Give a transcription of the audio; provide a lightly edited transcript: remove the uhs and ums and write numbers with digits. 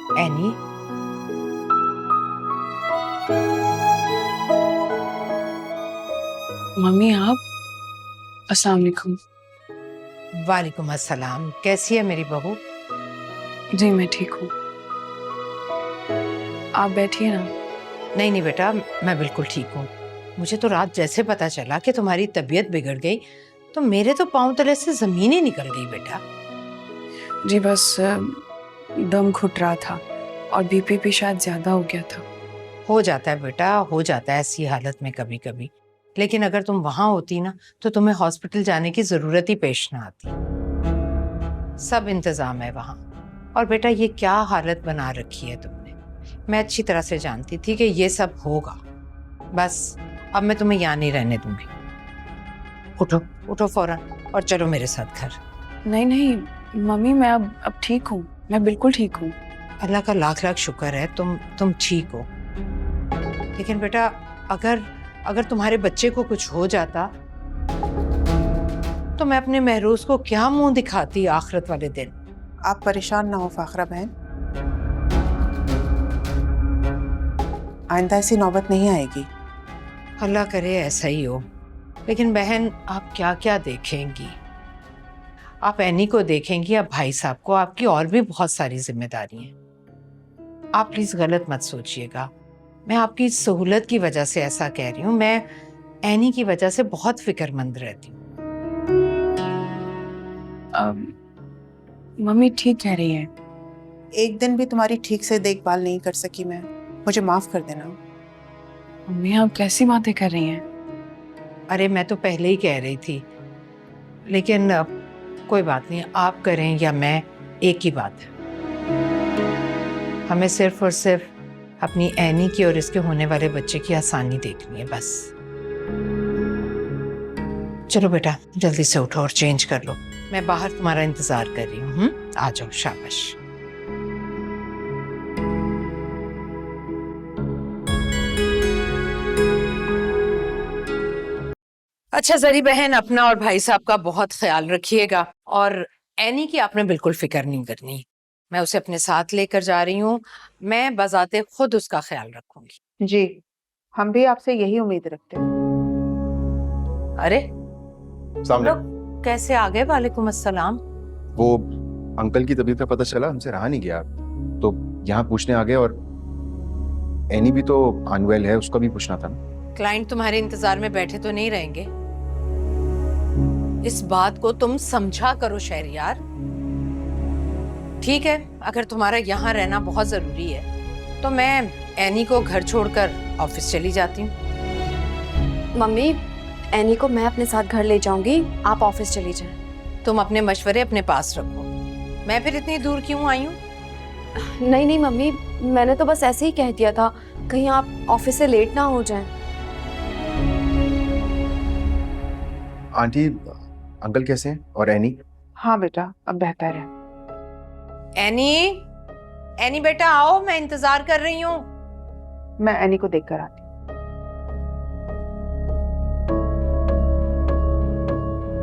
Any, mummy आप? अस्सलाम वालेकुम। वालेकुम अस्सलाम। कैसी है मेरी बहू? जी मैं ठीक हूँ, आप बैठिए ना। नहीं नहीं बेटा, मैं बिल्कुल ठीक हूँ। मुझे तो रात जैसे पता चला कि तुम्हारी तबीयत बिगड़ गई तो मेरे तो पाँव तले से जमीन ही निकल गई बेटा। जी बस दम घुट रहा था और बीपी भी शायद ज्यादा हो गया था। हो जाता है बेटा, हो जाता है ऐसी हालत में कभी कभी। लेकिन अगर तुम वहां होती ना तो तुम्हें हॉस्पिटल जाने की जरूरत ही पेश ना आती। सब इंतजाम है वहां। और बेटा ये क्या हालत बना रखी है तुमने, मैं अच्छी तरह से जानती थी कि ये सब होगा। बस अब मैं तुम्हें यहाँ नहीं रहने दूंगी। उठो उठो फौरन और चलो मेरे साथ घर। नहीं नहीं मम्मी, मैं अब ठीक हूँ, मैं बिल्कुल ठीक हूँ। अल्लाह का लाख लाख शुक्र है तुम ठीक हो। लेकिन बेटा अगर अगर तुम्हारे बच्चे को कुछ हो जाता तो मैं अपने महरूज को क्या मुंह दिखाती आखिरत वाले दिन। आप परेशान ना हो फाखरा बहन, आइंदा ऐसी नौबत नहीं आएगी। अल्लाह करे ऐसा ही हो। लेकिन बहन आप क्या क्या देखेंगी? आप एनी को देखेंगी, आप भाई साहब को, आपकी और भी बहुत सारी जिम्मेदारी हैं। आप प्लीज गलत मत सोचिएगा, मैं आपकी सहूलत की वजह से ऐसा कह रही हूँ। मैं एनी की वजह से बहुत फिक्रमंद रहती हूँ। मम्मी ठीक कह रही है। एक दिन भी तुम्हारी ठीक से देखभाल नहीं कर सकी मैं, मुझे माफ कर देना। मम्मी आप कैसी बातें कर रही हैं? अरे मैं तो पहले ही कह रही थी, लेकिन कोई बात नहीं, आप करें या मैं, एक ही बात है। हमें सिर्फ और सिर्फ अपनी एनी की और इसके होने वाले बच्चे की आसानी देखनी है बस। चलो बेटा जल्दी से उठो और चेंज कर लो, मैं बाहर तुम्हारा इंतजार कर रही हूँ। आ जाओ, शाबाश। अच्छा जरी बहन, अपना और भाई साहब का बहुत ख्याल रखिएगा। और एनी की आपने बिल्कुल फिक्र नहीं करनी, मैं उसे अपने साथ लेकर जा रही हूँ। मैं बजाते खुद उसका ख्याल रखूंगी। जी, हम भी आपसे यही उम्मीद रखते हैं। अरे सामने लोग कैसे आ गए? वालेकुम अस्सलाम। वो अंकल की तबीयत का पता चला, हमसे रहा नहीं गया तो यहाँ पूछने आ गए। और एनी भी तो अनवेल है, उसका भी पूछना था ना। क्लाइंट तुम्हारे इंतजार में बैठे तो नहीं रहेंगे, इस बात को तुम समझा करो शहरियार। ठीक है, अगर तुम्हारा यहाँ रहना बहुत जरूरी है तो मैं एनी को घर छोड़कर ऑफिस चली जाती हूँ। मम्मी, एनी को मैं अपने साथ घर ले जाऊंगी, आप ऑफिस चली जाएं। तुम अपने मशवरे अपने पास रखो, मैं फिर इतनी दूर क्यों आई हूँ? नहीं नहीं मम्मी, मैंने तो बस ऐसे ही कह दिया था, कहीं आप ऑफिस से लेट ना हो जाएं। आंटी अंकल कैसे हैं और एनी? हाँ बेटा, अब बेहतर है। एनी, एनी बेटा आओ, मैं इंतजार कर रही हूँ। मैं एनी को देख कर आती हूँ।